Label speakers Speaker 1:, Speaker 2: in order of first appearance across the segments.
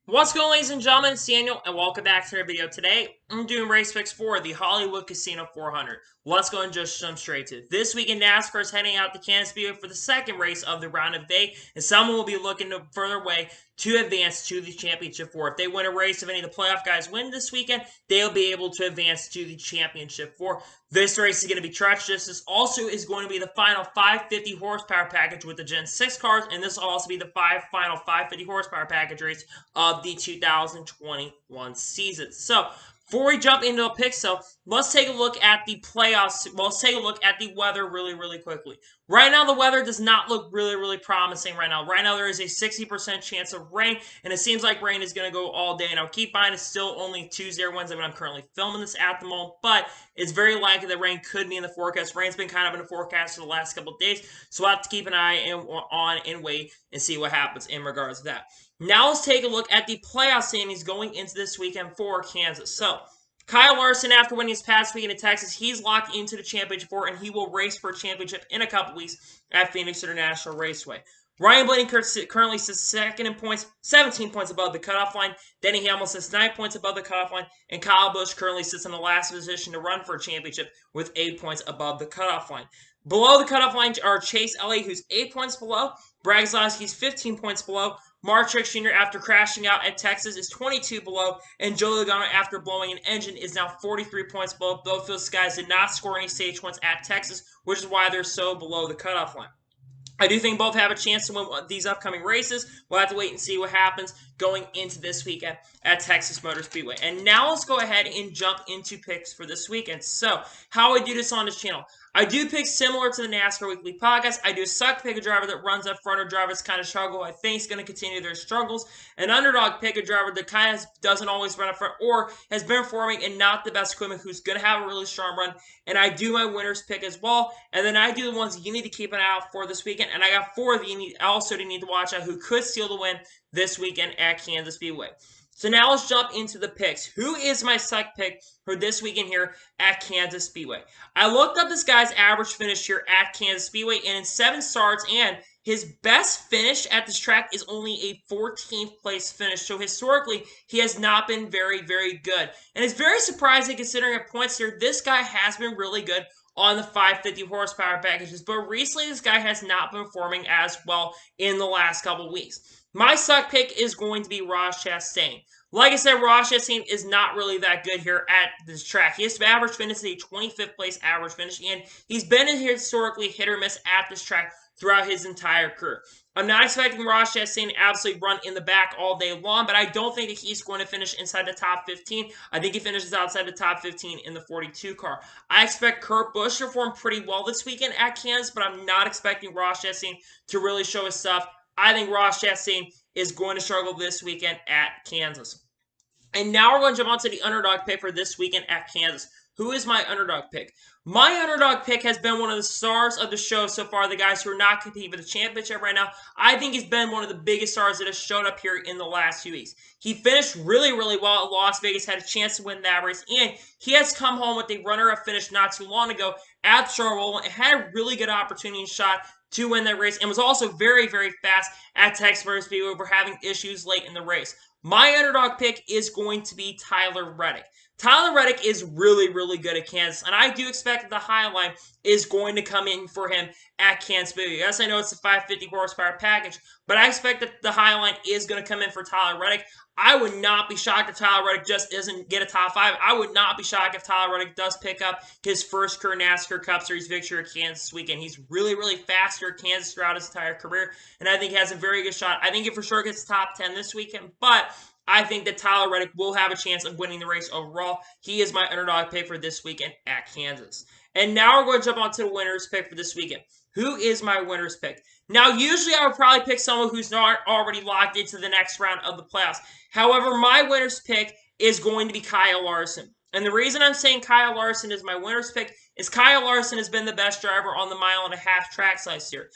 Speaker 1: What's going on, ladies and gentlemen? It's Daniel, and welcome back to our video. Today, I'm doing race picks for the Hollywood Casino 400. Let's go and just jump straight to it. This week in NASCAR is heading out to Kansas Speedway for the second race of the round of day, and someone will be looking to further away to advance to the championship four. If they win a race, if any of the playoff guys win this weekend, they'll be able to advance to the championship four. This race is going to be treacherous. This also is going to be the final 550 horsepower package with the Gen 6 cars, and this will also be the final 550 horsepower package race of the 2021 season. So, before we jump into the picks, let's take a look at the playoffs. Let's take a look at the weather really quickly. Right now, the weather does not look really promising right now. Right now, there is a 60% chance of rain, and it seems like rain is going to go all day. Now, keep in mind, it's still only Tuesday or Wednesday when I'm currently filming this at the moment, but it's very likely that rain could be in the forecast. Rain's been kind of in the forecast for the last couple of days, so we'll have to keep an eye on and wait and see what happens in regards to that. Now let's take a look at the playoff standings going into this weekend for Kansas. So, Kyle Larson, after winning his past weekend in Texas, he's locked into the championship four, and he will race for a championship in a couple weeks at Phoenix International Raceway. Ryan Blaney currently sits second in points, 17 points above the cutoff line. Denny Hamlin sits 9 points above the cutoff line, and Kyle Busch currently sits in the last position to run for a championship with 8 points above the cutoff line. Below the cutoff line are Chase Elliott, who's 8 points below. Brad Keselowski's 15 points below. Mark Truex Jr. after crashing out at Texas is 22 below, and Joey Logano after blowing an engine is now 43 points below. Both those guys did not score any stage points at Texas, which is why they're so below the cutoff line. I do think both have a chance to win these upcoming races. We'll have to wait and see what happens going into this weekend at Texas Motor Speedway. And now let's go ahead and jump into picks for this weekend. So, how I do this on this channel. I do picks similar to the NASCAR Weekly Podcast. I do pick a driver that runs up front, or drivers kind of struggle. I think is going to continue their struggles. An underdog pick a driver that kind of doesn't always run up front or has been performing and not the best equipment, who's going to have a really strong run. And I do my winners pick as well. And then I do the ones you need to keep an eye out for this weekend. And I got four that you need to watch out who could steal the win this weekend at Kansas Speedway. So now let's jump into the picks. Who is my second pick for this weekend here at Kansas Speedway? I looked up this guy's average finish here at Kansas Speedway, and in 7 starts, and his best finish at this track is only a 14th place finish. So historically, he has not been very good. And it's very surprising considering at points here, this guy has been really good on the 550 horsepower packages. But recently, this guy has not been performing as well in the last couple weeks. My suck pick is going to be Ross Chastain. Like I said, Ross Chastain is not really that good here at this track. His average finish is a 25th place average finish, and he's been historically hit or miss at this track throughout his entire career. I'm not expecting Ross Chastain to absolutely run in the back all day long, but I don't think that he's going to finish inside the top 15. I think he finishes outside the top 15 in the 42 car. I expect Kurt Busch to perform pretty well this weekend at Kansas, but I'm not expecting Ross Chastain to really show his stuff. I think Ross Chastain is going to struggle this weekend at Kansas. And now we're going to jump on to the underdog pick for this weekend at Kansas. Who is my underdog pick? My underdog pick has been one of the stars of the show so far, the guys who are not competing for the championship right now. I think he's been one of the biggest stars that has showed up here in the last few weeks. He finished really well at Las Vegas, had a chance to win that race, and he has come home with a runner-up finish not too long ago at Charlotte and had a really good opportunity and shot to win that race, and was also very fast at Texas Motor Speedway over having issues late in the race. My underdog pick is going to be Tyler Reddick. Tyler Reddick is really good at Kansas, and I do expect that the high line is going to come in for him at Kansas Speedway. Yes, I know it's a 550 horsepower package, but I expect that the high line is going to come in for Tyler Reddick. I would not be shocked if Tyler Reddick just doesn't get a top 5. I would not be shocked if Tyler Reddick does pick up his first career NASCAR Cup Series victory at Kansas this weekend. He's really fast here at Kansas throughout his entire career, and I think he has a very good shot. I think he for sure gets top 10 this weekend, but I think that Tyler Reddick will have a chance of winning the race overall. He is my underdog pick for this weekend at Kansas. And now we're going to jump on to the winner's pick for this weekend. Who is my winner's pick? Now, usually I would probably pick someone who's not already locked into the next round of the playoffs. However, my winner's pick is going to be Kyle Larson. And the reason I'm saying Kyle Larson is my winner's pick is Kyle Larson has been the best driver on the 1.5 mile track size here.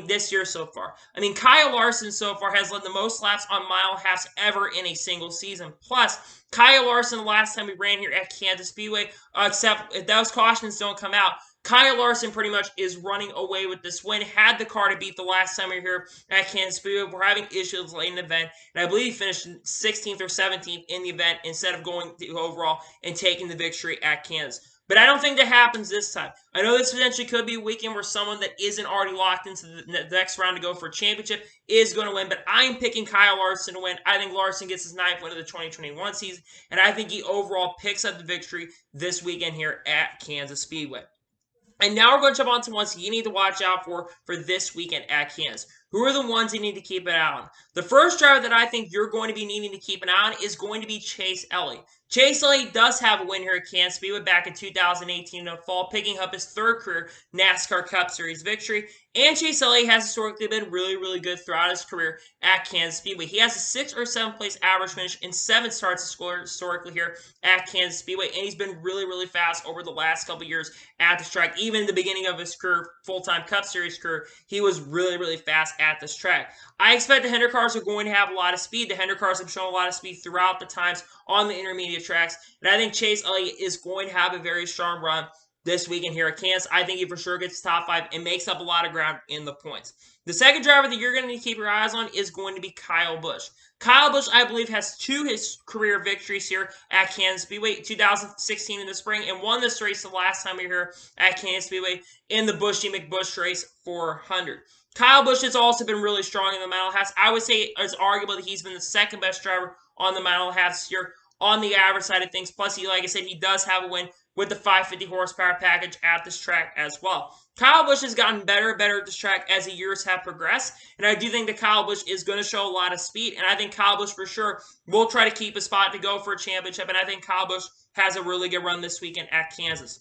Speaker 1: This year so far. Kyle Larson so far has led the most laps on mile halves ever in a single season. Plus, Kyle Larson, the last time we ran here at Kansas Speedway, except if those cautions don't come out, Kyle Larson pretty much is running away with this win. Had the car to beat the last time we were here at Kansas Speedway. We're having issues late in the event, and I believe he finished 16th or 17th in the event instead of going to overall and taking the victory at Kansas. But I don't think that happens this time. I know this potentially could be a weekend where someone that isn't already locked into the next round to go for a championship is going to win, but I'm picking Kyle Larson to win. I think Larson gets his 9th win of the 2021 season, and I think he overall picks up the victory this weekend here at Kansas Speedway. And now we're going to jump on to ones you need to watch out for this weekend at Kansas. Who are the ones you need to keep an eye on? The first driver that I think you're going to be needing to keep an eye on is going to be Chase Elliott. Chase Elliott does have a win here at Kansas Speedway back in 2018 in the fall, picking up his 3rd career NASCAR Cup Series victory. And Chase Elliott has historically been really, really good throughout his career at Kansas Speedway. He has a 6th or 7th place average finish in 7 starts historically here at Kansas Speedway. And he's been really, really fast over the last couple years at this track. Even in the beginning of his career, full-time Cup Series career, he was really, really fast at this track. I expect the Hendrick cars are going to have a lot of speed. The Hendrick cars have shown a lot of speed throughout the times on the intermediate tracks. And I think Chase Elliott is going to have a very strong run this weekend here at Kansas. I think he for sure gets top 5 and makes up a lot of ground in the points. The second driver that you're going to need to keep your eyes on is going to be Kyle Busch. Kyle Busch, I believe, has 2 his career victories here at Kansas Speedway, 2016 in the spring, and won this race the last time we were here at Kansas Speedway in the Bushy McBush Race 400. Kyle Busch has also been really strong in the mile halves. I would say it's arguable that he's been the 2nd best driver on the mile halves here on the average side of things. Plus, like I said, he does have a win with the 550 horsepower package at this track as well. Kyle Busch has gotten better and better at this track as the years have progressed, and I do think that Kyle Busch is going to show a lot of speed, and I think Kyle Busch for sure will try to keep a spot to go for a championship, and I think Kyle Busch has a really good run this weekend at Kansas.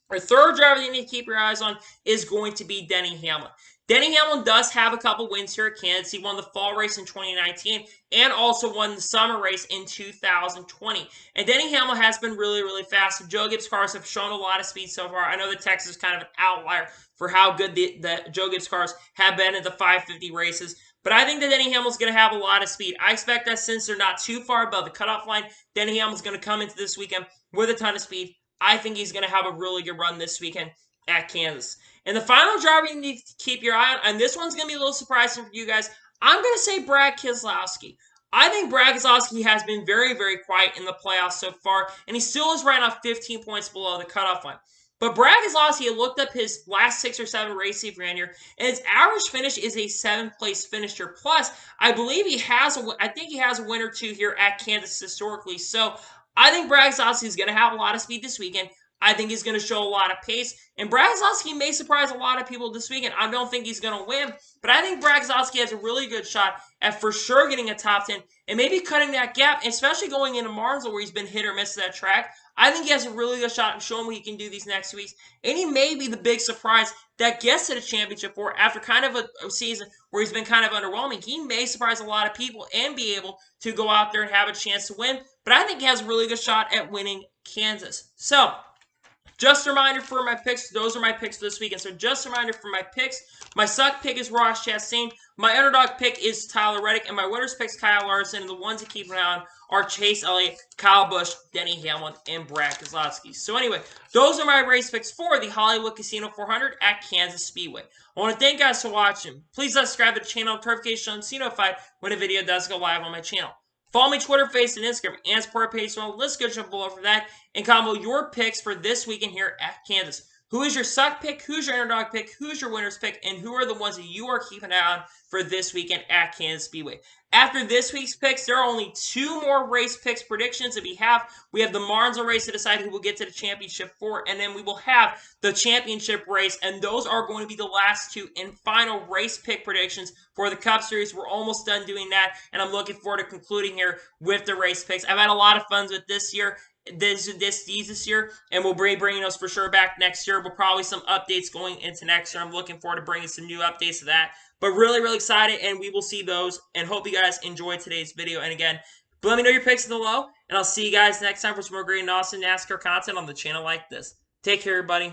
Speaker 1: Our third driver that you need to keep your eyes on is going to be Denny Hamlin. Denny Hamlin does have a couple wins here at Kansas. He won the fall race in 2019 and also won the summer race in 2020. And Denny Hamlin has been really, really fast. Joe Gibbs cars have shown a lot of speed so far. I know the Texas is kind of an outlier for how good the Joe Gibbs cars have been in the 550 races. But I think that Denny Hamlin's going to have a lot of speed. I expect that since they're not too far above the cutoff line, Denny Hamlin's going to come into this weekend with a ton of speed. I think he's going to have a really good run this weekend at Kansas. And the final driver you need to keep your eye on, and this one's going to be a little surprising for you guys, I'm going to say Brad Keselowski. I think Brad Keselowski has been very, very quiet in the playoffs so far, and he still is right now 15 points below the cutoff line. But Brad Keselowski looked up his last 6 or 7 races he ran here, and his average finish is a 7th place finisher. Plus, I believe he has I think he has a win or 2 here at Kansas historically. So I think Brad Keselowski is going to have a lot of speed this weekend. I think he's going to show a lot of pace. And Brad Keselowski may surprise a lot of people this weekend. I don't think he's going to win, but I think Brad Keselowski has a really good shot at for sure getting a top 10 and maybe cutting that gap, especially going into Martinsville where he's been hit or miss at that track. I think he has a really good shot at showing what he can do these next 2 weeks. And he may be the big surprise that gets to the championship for after kind of a season where he's been kind of underwhelming. He may surprise a lot of people and be able to go out there and have a chance to win. But I think he has a really good shot at winning Kansas. So, just a reminder for my picks. Those are my picks this weekend. So just a reminder for my picks. My suck pick is Ross Chastain. My underdog pick is Tyler Reddick. And my winners picks Kyle Larson. And the ones to keep an eye on are Chase Elliott, Kyle Busch, Denny Hamlin, and Brad Keselowski. So anyway, those are my race picks for the Hollywood Casino 400 at Kansas Speedway. I want to thank you guys for watching. Please subscribe to the channel, notifications, so you notified when a video does go live on my channel. Follow me Twitter, Facebook, and Instagram, and support page. So let's go jump below for that and combo your picks for this weekend here at Kansas. Who is your suck pick? Who's your underdog pick? Who's your winner's pick? And who are the ones that you are keeping an eye on for this weekend at Kansas Speedway? After this week's picks, there are only 2 more race picks predictions that we have. We have the Martinsville race to decide who will get to the championship for, and then we will have the championship race, and those are going to be the last 2 and final race pick predictions for the Cup Series. We're almost done doing that, and I'm looking forward to concluding here with the race picks. I've had a lot of fun with this year. This year, and we'll be bringing those for sure back next year. We'll probably some updates going into next year. I'm looking forward to bringing some new updates to that, but really, really excited, and we will see those, and hope you guys enjoyed today's video. And again, let me know your picks below, and I'll see you guys next time for some more great and awesome NASCAR content on the channel like this. Take care, everybody.